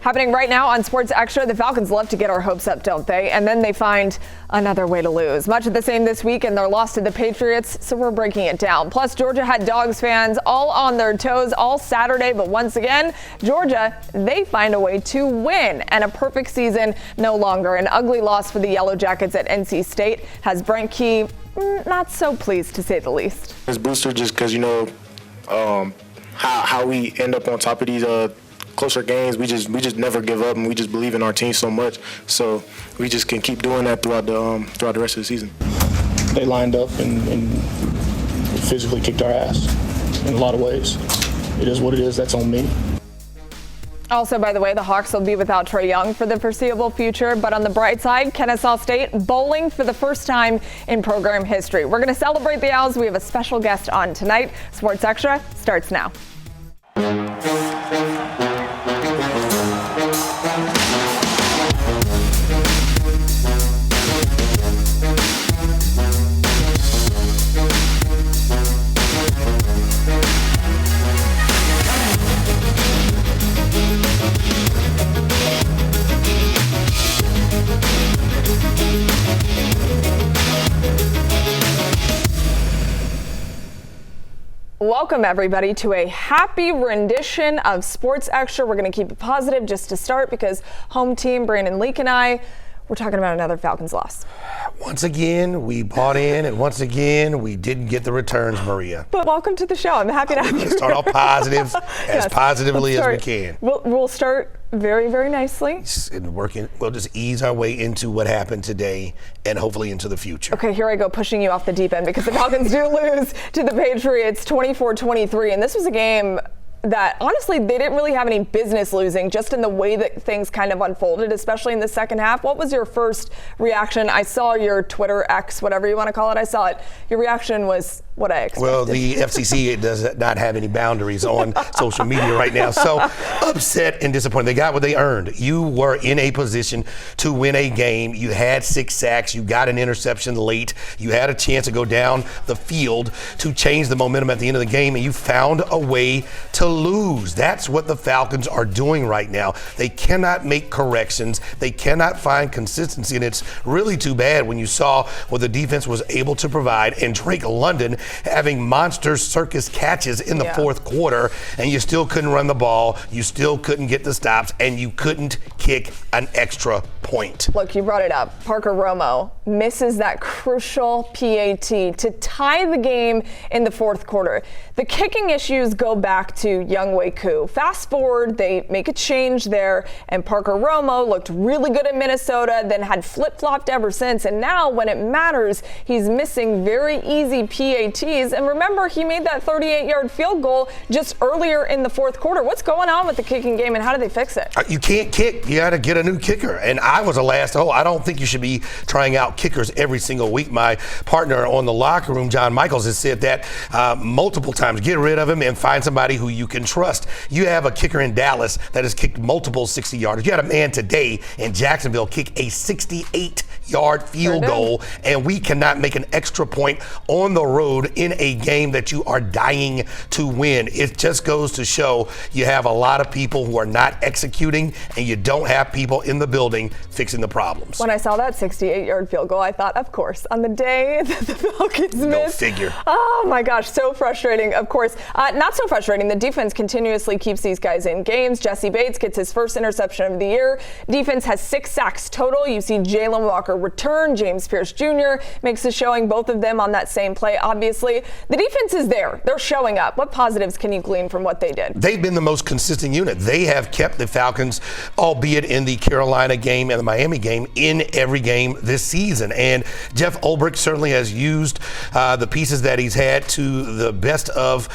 Happening right now on Sports Extra, the Falcons love to get our hopes up, don't they? And then they find another way to lose. Much of the same this week in their loss to the Patriots, so we're breaking it down. Plus, Georgia had Dogs fans all on their toes all Saturday, but once again, Georgia, they find a way to win. And a perfect season no longer. An ugly loss for the Yellow Jackets at NC State has Brent Key not so pleased, to say the least. It's booster just because, how we end up on top of these closer games. We just never give up, and we just believe in our team so much. So we just can keep doing that throughout the rest of the season. They lined up and physically kicked our ass in a lot of ways. It is what it is. That's on me. Also, by the way, the Hawks will be without Trae Young for the foreseeable future. But on the bright side, Kennesaw State bowling for the first time in program history. We're going to celebrate the Owls. We have a special guest on tonight. Sports Extra starts now. Welcome, everybody, to a happy rendition of Sports Extra. We're going to keep it positive just to start because home team, Brandon Leak and I, we're talking about another Falcons loss. Once again, we bought in, and once again, we didn't get the returns, Maria. But welcome to the show. I'm happy to have you. Start off positive, as positively as we can. We'll start very, very nicely. We'll just ease our way into what happened today and hopefully into the future. Okay, here I go pushing you off the deep end because the Falcons do lose to the Patriots 24-23, and this was a game that honestly they didn't really have any business losing, just in the way that things kind of unfolded, especially in the second half. What was your first reaction? I saw your Twitter X, whatever you want to call it. I saw it. Your reaction was what I expected. Well, the FCC does not have any boundaries on social media right now. So upset and disappointed. They got what they earned. You were in a position to win a game. You had 6 sacks. You got an interception late. You had a chance to go down the field to change the momentum at the end of the game, and you found a way to lose. That's what the Falcons are doing right now. They cannot make corrections. They cannot find consistency, and it's really too bad when you saw what the defense was able to provide, and Drake London having monster circus catches in the fourth quarter, and you still couldn't run the ball, you still couldn't get the stops, and you couldn't kick an extra point. Look, you brought it up. Parker Romo misses that crucial PAT to tie the game in the fourth quarter. The kicking issues go back to Younghoe Koo. Fast forward, they make a change there, and Parker Romo looked really good in Minnesota, then had flip-flopped ever since, and now when it matters, he's missing very easy PATs. And remember, he made that 38-yard field goal just earlier in the fourth quarter. What's going on with the kicking game, and how do they fix it? You can't kick. You got to get a new kicker. And I was the last. I don't think you should be trying out kickers every single week. My partner on the locker room, John Michaels, has said that multiple times. Get rid of him and find somebody who you can trust. You have a kicker in Dallas that has kicked multiple 60-yarders. You had a man today in Jacksonville kick a 68-yard field goal, and we cannot make an extra point on the road in a game that you are dying to win. It just goes to show you have a lot of people who are not executing, and you don't have people in the building fixing the problems. When I saw that 68-yard field goal, I thought, of course, on the day that the Falcons missed. Go figure. Oh my gosh, so frustrating. Of course, not so frustrating. The defense continuously keeps these guys in games. Jesse Bates gets his first interception of the year. Defense has 6 sacks total. You see Jalen Walker return. James Pierce Jr. makes a showing, both of them on that same play, obviously. The defense is there. They're showing up. What positives can you glean from what they did? They've been the most consistent unit. They have kept the Falcons, albeit in the Carolina game and the Miami game, in every game this season. And Jeff Ulbrich certainly has used the pieces that he's had to the best of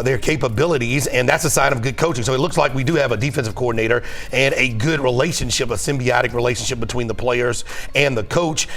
their capabilities, and that's a sign of good coaching. So it looks like we do have a defensive coordinator and a good relationship, a symbiotic relationship between the players and the coach.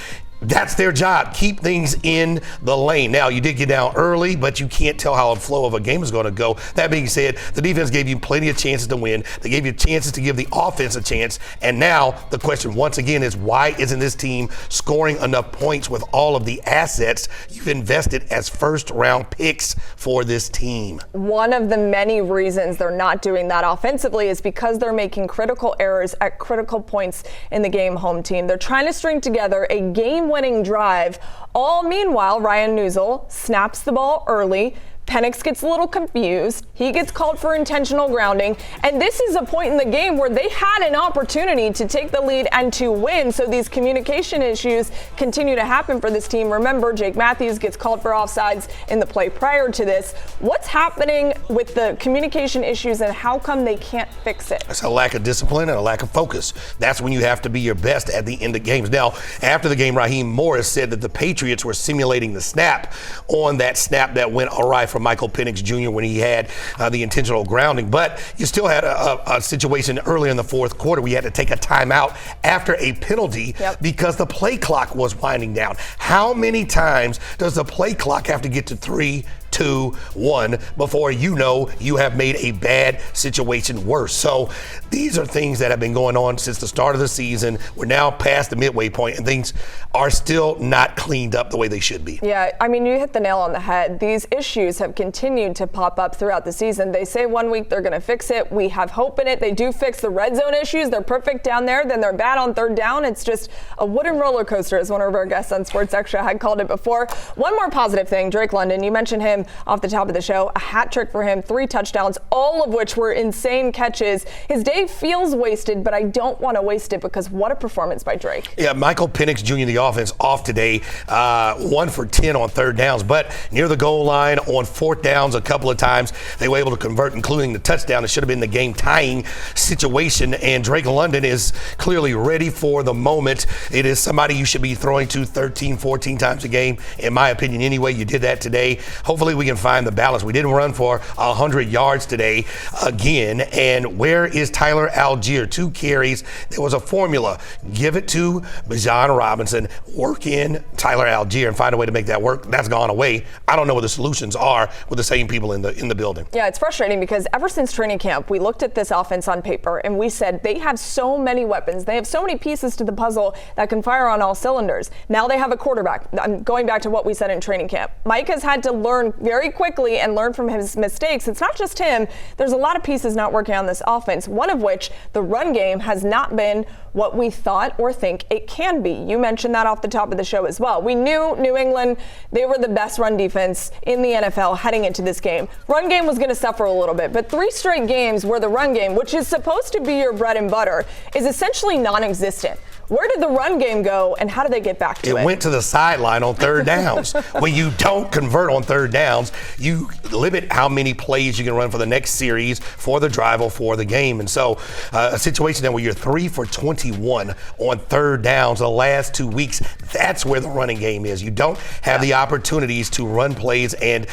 That's their job. Keep things in the lane. Now, you did get down early, but you can't tell how the flow of a game is going to go. That being said, the defense gave you plenty of chances to win. They gave you chances to give the offense a chance. And now the question once again is, why isn't this team scoring enough points with all of the assets you've invested as first-round picks for this team? One of the many reasons they're not doing that offensively is because they're making critical errors at critical points in the game, home team. They're trying to string together a game-winning drive. All meanwhile, Ryan Newsel snaps the ball early. Penix gets a little confused. He gets called for intentional grounding. And this is a point in the game where they had an opportunity to take the lead and to win. So these communication issues continue to happen for this team. Remember, Jake Matthews gets called for offsides in the play prior to this. What's happening with the communication issues and how come they can't fix it? It's a lack of discipline and a lack of focus. That's when you have to be your best at the end of games. Now, after the game, Raheem Morris said that the Patriots were simulating the snap on that snap that went awry from Michael Penix Jr. when he had the intentional grounding. But you still had a situation earlier in the fourth quarter where you had to take a timeout after a penalty because the play clock was winding down. How many times does the play clock have to get to 3, 2, 1 before you know you have made a bad situation worse? So these are things that have been going on since the start of the season. We're now past the midway point and things are still not cleaned up the way they should be. Yeah, I mean, you hit the nail on the head. These issues have continued to pop up throughout the season. They say one week they're going to fix it. We have hope in it. They do fix the red zone issues. They're perfect down there. Then they're bad on third down. It's just a wooden roller coaster, as one of our guests on Sports Extra had called it before. One more positive thing, Drake London, you mentioned him off the top of the show. A hat trick for him, 3 touchdowns, all of which were insane catches. His day feels wasted, but I don't want to waste it because what a performance by Drake. Yeah, Michael Penix Jr., the offense, off today, 1 for 10 on third downs, but near the goal line on fourth downs a couple of times, they were able to convert, including the touchdown. It should have been the game-tying situation, and Drake London is clearly ready for the moment. It is somebody you should be throwing to 13, 14 times a game, in my opinion. Anyway, you did that today. Hopefully we can find the balance. We didn't run for 100 yards today again, and where is Tyler Algier? 2 carries. There was a formula. Give it to Bijan Robinson, work in Tyler Algier, and find a way to make that work. That's gone away. I don't know what the solutions are with the same people in the building. Yeah, it's frustrating because ever since training camp, we looked at this offense on paper and we said they have so many weapons. They have so many pieces to the puzzle that can fire on all cylinders. Now they have a quarterback. I'm going back to what we said in training camp. Mike has had to learn very quickly and learn from his mistakes. It's not just him. There's a lot of pieces not working on this offense, one of which the run game has not been what we thought or think it can be. You mentioned that off the top of the show as well. We knew New England, they were the best run defense in the NFL heading into this game. Run game was going to suffer a little bit, but 3 straight games where the run game, which is supposed to be your bread and butter, is essentially non-existent. Where did the run game go, and how did they get back to it? It went to the sideline on third downs. When you don't convert on third downs, you limit how many plays you can run for the next series, for the drive, or for the game. And so a situation that where you're 3 for 21 on third downs the last 2 weeks, that's where the running game is. You don't have the opportunities to run plays and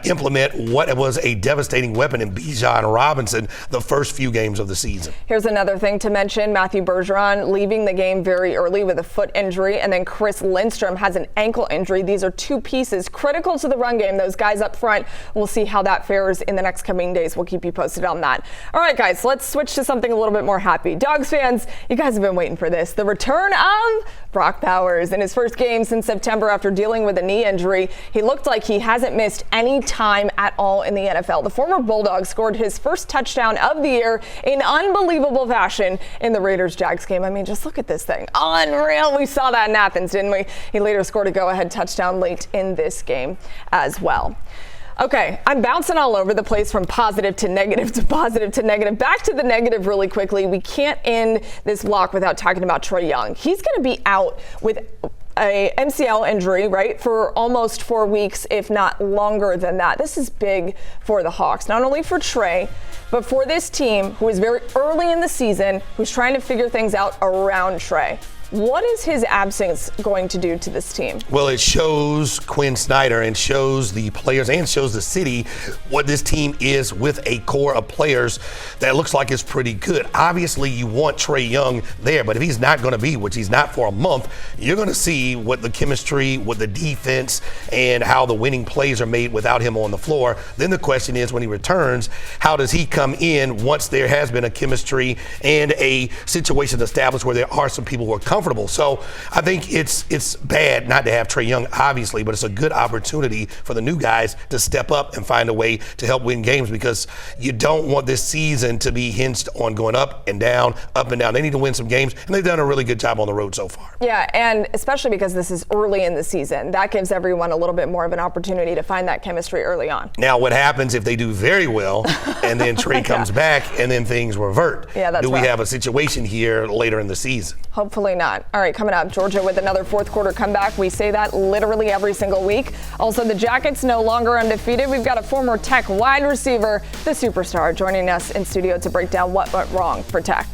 implement what was a devastating weapon in Bijan Robinson the first few games of the season. Here's another thing to mention. Matthew Bergeron leaving the game very early with a foot injury, and then Chris Lindstrom has an ankle injury. These are 2 pieces critical to the run game. Those guys up front, we'll see how that fares in the next coming days. We'll keep you posted on that. All right, guys, let's switch to something a little bit more happy. Dogs fans, you guys have been waiting for this. The return of Brock Bowers in his first game since September after dealing with a knee injury. He looked like he hasn't missed any time at all in the NFL. The former Bulldog scored his first touchdown of the year in unbelievable fashion in the Raiders-Jags game. I mean, just look at this thing. Unreal. We saw that in Athens, didn't we? He later scored a go-ahead touchdown late in this game as well. Okay, I'm bouncing all over the place from positive to negative to positive to negative. Back to the negative really quickly. We can't end this block without talking about Trae Young. He's going to be out with a MCL injury, right, for almost 4 weeks, if not longer than that. This is big for the Hawks, not only for Trae, but for this team who is very early in the season, who's trying to figure things out around Trae. What is his absence going to do to this team? Well, it shows Quinn Snyder and shows the players and shows the city what this team is with a core of players that looks like it's pretty good. Obviously, you want Trae Young there, but if he's not going to be, which he's not for a month, you're going to see what the chemistry, what the defense, and how the winning plays are made without him on the floor. Then the question is, when he returns, how does he come in once there has been a chemistry and a situation established where there are some people who are comfortable? So I think it's bad not to have Trae Young, obviously, but it's a good opportunity for the new guys to step up and find a way to help win games, because you don't want this season to be hinged on going up and down, up and down. They need to win some games, and they've done a really good job on the road so far. Yeah, and especially because this is early in the season, that gives everyone a little bit more of an opportunity to find that chemistry early on. Now, what happens if they do very well and then Trae comes back and then things revert? Yeah, that's Do we rough. have a situation here later in the season? Hopefully not. All right, coming up, Georgia with another fourth quarter comeback. We say that literally every single week. Also, the Jackets no longer undefeated. We've got a former Tech wide receiver, the superstar, joining us in studio to break down what went wrong for Tech.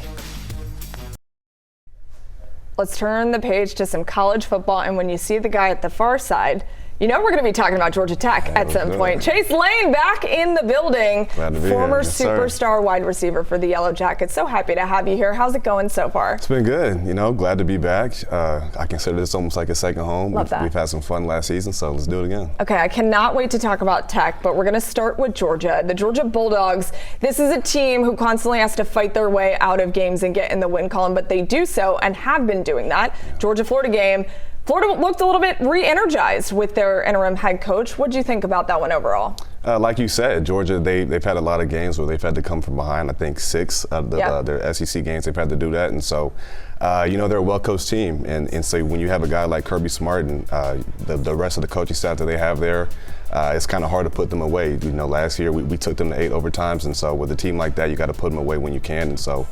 Let's turn the page to some college football, and when you see the guy at the far side, you know we're going to be talking about Georgia Tech at some point. Chase Lane back in the building, Glad to be former here. Yes, sir. superstar wide receiver for the Yellow Jackets. So happy to have you here. How's it going so far? It's been good. Glad to be back. I consider this almost like a second home. Love that. We've had some fun last season, so let's do it again. Okay, I cannot wait to talk about Tech, but we're going to start with Georgia. The Georgia Bulldogs, this is a team who constantly has to fight their way out of games and get in the win column, but they do so and have been doing that. Georgia-Florida game. Florida looked a little bit re-energized with their interim head coach. What do you think about that one overall? Like you said, Georgia, they've had a lot of games where they've had to come from behind. I think 6 of their SEC games they've had to do that. And so, they're a well-coached team. And so when you have a guy like Kirby Smart and the rest of the coaching staff that they have there, it's kind of hard to put them away. Last year we took them to 8 overtimes. And so with a team like that, you got to put them away when you can. And so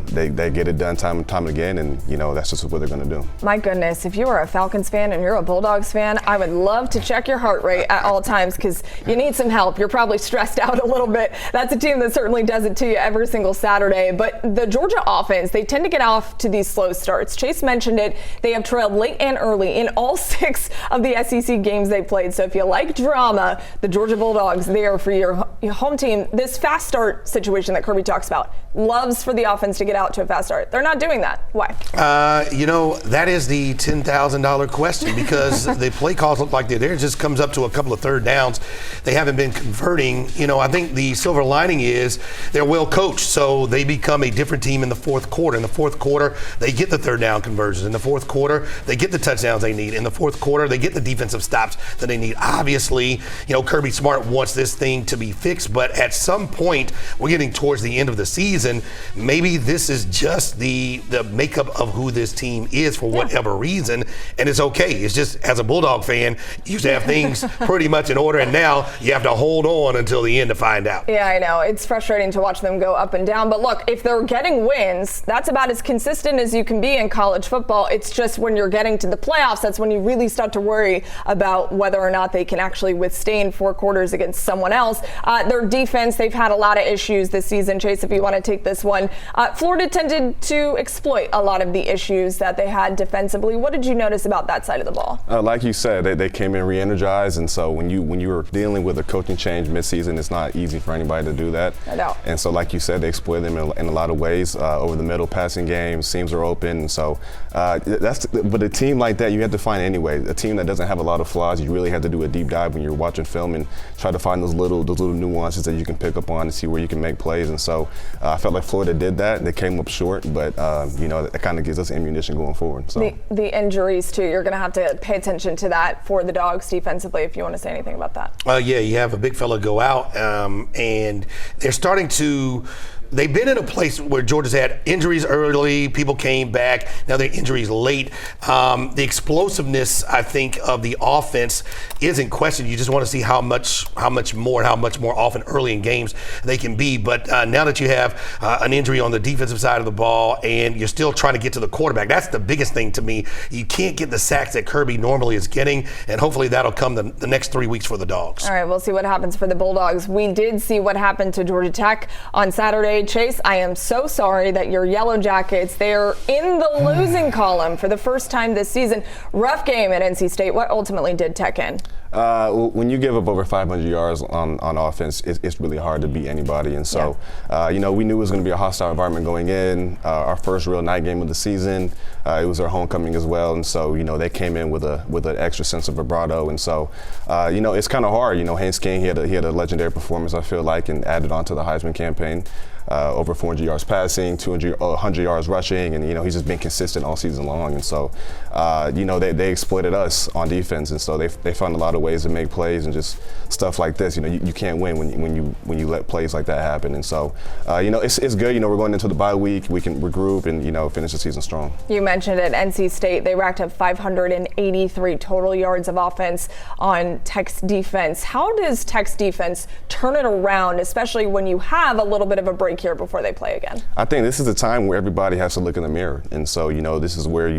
they get it done time and time again, and that's just what they're going to do. My goodness, if you are a Falcons fan and you're a Bulldogs fan, I would love to check your heart rate at all times, because you need some help. You're probably stressed out a little bit. That's a team that certainly does it to you every single Saturday. But the Georgia offense, they tend to get off to these slow starts. Chase mentioned it. They have trailed late and early in all 6 of the SEC games they played. So if you like drama, the Georgia Bulldogs, they are for your home team. This fast start situation that Kirby talks about, loves for the offense to get out to a fast start. They're not doing that. Why? That is the $10,000 question, because the play calls look like there just comes up to a couple of third downs. They haven't been converting. I think the silver lining is they're well coached, so they become a different team in the fourth quarter. In the fourth quarter, they get the third down conversions. In the fourth quarter, they get the touchdowns they need. In the fourth quarter, they get the defensive stops that they need. Obviously, Kirby Smart wants this thing to be fixed, but at some point, we're getting towards the end of the season. Maybe this is just the makeup of who this team is for whatever reason, and it's okay. It's just, as a Bulldog fan, you used to have things pretty much in order, and now you have to hold on until the end to find out. Yeah, I know. It's frustrating to watch them go up and down. But look, if they're getting wins, that's about as consistent as you can be in college football. It's just when you're getting to the playoffs, that's when you really start to worry about whether or not they can actually withstand 4 quarters against someone else. Their defense, they've had a lot of issues this season. Chase, if you want to take this one. Florida tended to exploit a lot of the issues that they had defensively. What did you notice about that side of the ball? Like you said, they came in re-energized, and so when you were dealing with a coaching change midseason, it's not easy for anybody to do that. I know. And so, like you said, they exploited them in a lot of ways. Over the middle passing game, seams are open, and so but a team like that, you have to find anyway. A team that doesn't have a lot of flaws, you really have to do a deep dive when you're watching film and try to find those little nuances that you can pick up on and see where you can make plays. And so I felt like Florida did that. They came up short, but that kind of gives us ammunition going forward. So the injuries too, you're going to have to pay attention to that for the Dogs defensively, if you want to say anything about that. You have a big fella go out, and they're starting to. They've been in a place where Georgia's had injuries early, people came back, now they're injuries late. The explosiveness, I think, of the offense is in question. You just want to see how much more often early in games they can be. But now that you have an injury on the defensive side of the ball and you're still trying to get to the quarterback, that's the biggest thing to me. You can't get the sacks that Kirby normally is getting, and hopefully that'll come the next 3 weeks for the Dogs. All right, we'll see what happens for the Bulldogs. We did see what happened to Georgia Tech on Saturday. way, Chase, I am so sorry that your Yellow Jackets, they're in the losing column for the first time this season. Rough game at NC State. What ultimately did Tech in? When you give up over 500 yards on offense, it's really hard to beat anybody. And so, we knew it was going to be a hostile environment going in. Our first real night game of the season. It was our homecoming as well. And so, they came in with an extra sense of vibrato. And so, it's kind of hard. Haynes King, he had a legendary performance, I feel like, and added on to the Heisman campaign. Over 400 yards passing, 100 yards rushing, and he's just been consistent all season long. And so, they exploited us on defense, and so they found a lot of ways to make plays and just stuff like this. You can't win when you let plays like that happen. And so, it's good. We're going into the bye week. We can regroup and finish the season strong. You mentioned it, NC State. They racked up 583 total yards of offense on Tech's defense. How does Tech's defense turn it around, especially when you have a little bit of a break here before they play again? I think this is a time where everybody has to look in the mirror, and so this is where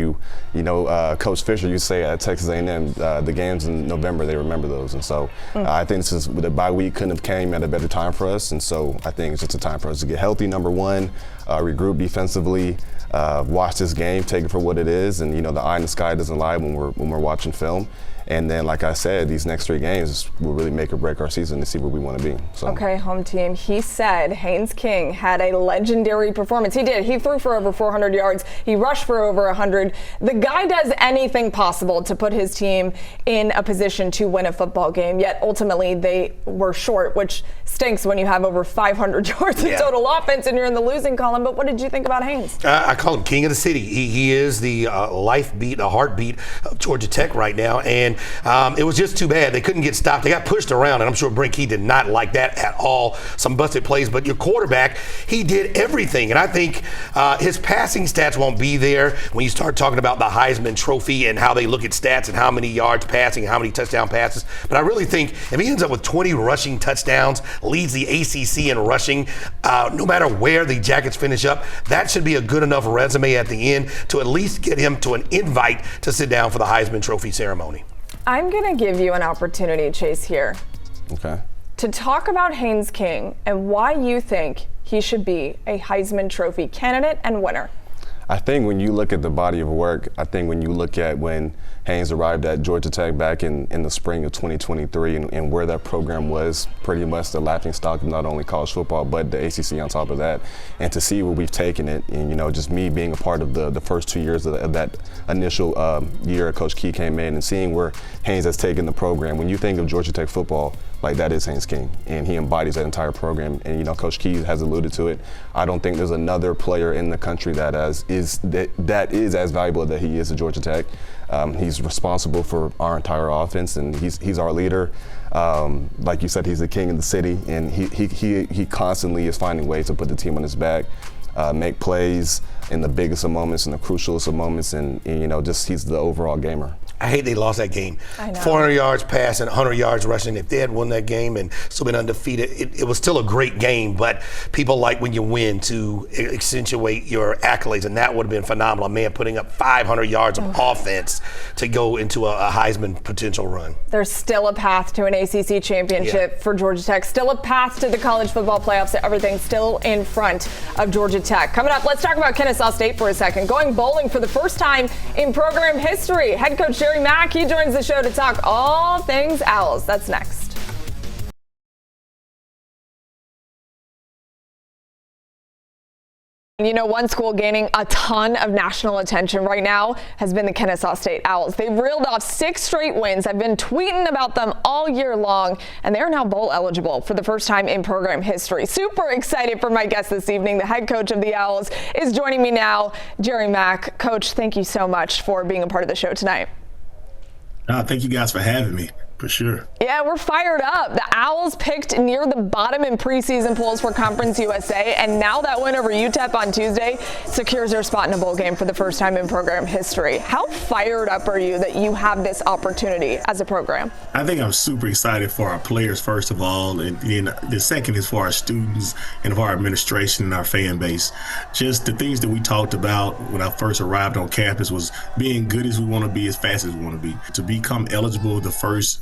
Coach Fisher used to say at Texas A&M, the games in November, they remember those. And so I think the bye week couldn't have came at a better time for us, and so I think it's just a time for us to get healthy, number one, regroup defensively, watch this game, take it for what it is, and the eye in the sky doesn't lie when we're watching film. And then, like I said, these next 3 games will really make or break our season to see where we want to be. So. Okay, home team. He said Haynes King had a legendary performance. He did. He threw for over 400 yards. He rushed for over 100. The guy does anything possible to put his team in a position to win a football game, yet ultimately they were short, which stinks when you have over 500 yards of total offense and you're in the losing column. But what did you think about Haynes? I call him king of the city. He is the life beat, the heartbeat of Georgia Tech right now. And it was just too bad. They couldn't get stopped. They got pushed around, and I'm sure Brink, he did not like that at all. Some busted plays, but your quarterback, he did everything. And I think his passing stats won't be there when you start talking about the Heisman Trophy and how they look at stats and how many yards passing, how many touchdown passes. But I really think if he ends up with 20 rushing touchdowns, leads the ACC in rushing, no matter where the Jackets finish up, that should be a good enough resume at the end to at least get him to an invite to sit down for the Heisman Trophy ceremony. I'm going to give you an opportunity, Chase, here. Okay. To talk about Haynes King and why you think he should be a Heisman Trophy candidate and winner. I think when you look at the body of work, I think when you look at when Haynes arrived at Georgia Tech back in the spring of 2023 and where that program was pretty much the laughingstock of not only college football but the ACC on top of that, and to see where we've taken it, and just me being a part of the first 2 years of that initial year Coach Key came in and seeing where Haynes has taken the program. When you think of Georgia Tech football, like that is Haynes King, and he embodies that entire program. And Coach Key has alluded to it. I don't think there's another player in the country that is as valuable that he is at Georgia Tech. He's responsible for our entire offense, and he's our leader. Like you said, he's the king of the city, and he constantly is finding ways to put the team on his back, make plays in the biggest of moments and the crucialest of moments, and just he's the overall gamer. I hate they lost that game. I know. 400 yards passing, 100 yards rushing. If they had won that game and still been undefeated, it was still a great game. But people like when you win to accentuate your accolades, and that would have been phenomenal. Man, putting up 500 yards of offense to go into a Heisman potential run. There's still a path to an ACC championship for Georgia Tech. Still a path to the college football playoffs. Everything still in front of Georgia Tech. Coming up, let's talk about Kennesaw State for a second. Going bowling for the first time in program history. Head coach Jerry Mack, he joins the show to talk all things Owls. That's next. One school gaining a ton of national attention right now has been the Kennesaw State Owls. They've reeled off 6 straight wins. I've been tweeting about them all year long, and they're now bowl eligible for the first time in program history. Super excited for my guest this evening. The head coach of the Owls is joining me now, Jerry Mack. Coach, thank you so much for being a part of the show tonight. Thank you guys for having me. For sure. Yeah, we're fired up. The Owls picked near the bottom in preseason polls for Conference USA, and now that win over UTEP on Tuesday secures their spot in a bowl game for the first time in program history. How fired up are you that you have this opportunity as a program? I think I'm super excited for our players, first of all, and then the second is for our students and for our administration and our fan base. Just the things that we talked about when I first arrived on campus was being good as we want to be, as fast as we want to be. To become eligible the first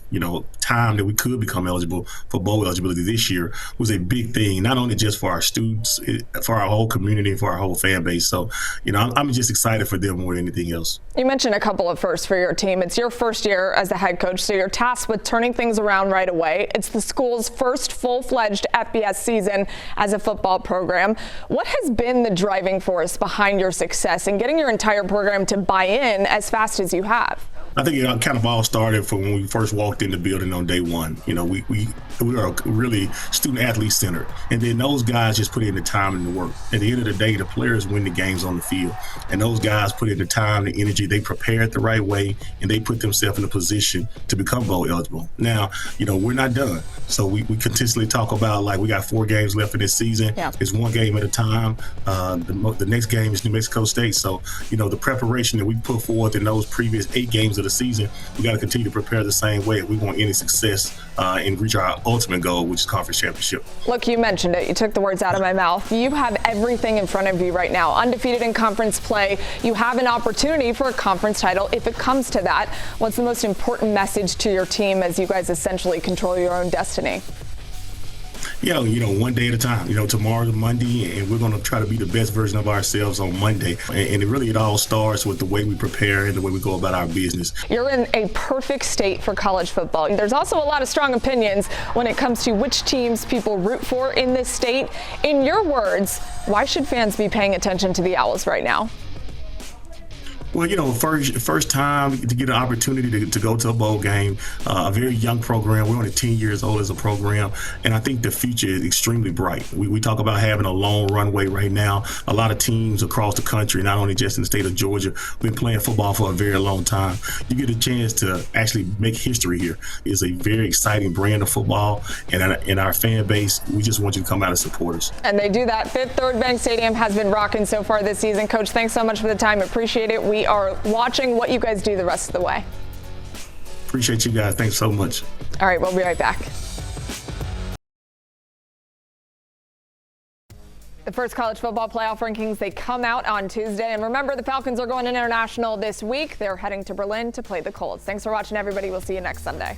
time that we could become eligible for bowl eligibility this year was a big thing, not only just for our students, for our whole community, for our whole fan base. So, I'm just excited for them more than anything else. You mentioned a couple of firsts for your team. It's your first year as the head coach, so you're tasked with turning things around right away. It's the school's first full-fledged FBS season as a football program. What has been the driving force behind your success in getting your entire program to buy in as fast as you have? I think it kind of all started from when we first walked in the building on day one. We are really student-athlete centered, and then those guys just put in the time and the work. At the end of the day, the players win the games on the field, and those guys put in the time, the energy. They prepare it the right way, and they put themselves in a position to become bowl eligible. Now, we're not done, so we continuously talk about, like, we got 4 games left in this season. Yeah. It's one game at a time. The next game is New Mexico State, so the preparation that we put forth in those previous 8 games of the season, we got to continue to prepare the same way if we want any success and reach our ultimate goal, which is conference championship. Look, you mentioned it. You took the words out of my mouth. You have everything in front of you right now. Undefeated in conference play. You have an opportunity for a conference title if it comes to that. What's the most important message to your team as you guys essentially control your own destiny? One day at a time. Tomorrow's Monday, and we're going to try to be the best version of ourselves on Monday. And it all starts with the way we prepare and the way we go about our business. You're in a perfect state for college football. There's also a lot of strong opinions when it comes to which teams people root for in this state. In your words, why should fans be paying attention to the Owls right now? Well, first time to get an opportunity to go to a bowl game, a very young program. We're only 10 years old as a program, and I think the future is extremely bright. We talk about having a long runway right now. A lot of teams across the country, not only just in the state of Georgia, been playing football for a very long time. You get a chance to actually make history here. It's a very exciting brand of football, and in our fan base, we just want you to come out and support us. And they do that. Fifth Third Bank Stadium has been rocking so far this season. Coach, thanks so much for the time. Appreciate it. We are watching what you guys do the rest of the way. Appreciate you guys. Thanks so much. All right, we'll be right back. The first college football playoff rankings, they come out on Tuesday. And remember, the Falcons are going international this week. They're heading to Berlin to play the Colts. Thanks for watching, everybody. We'll see you next Sunday.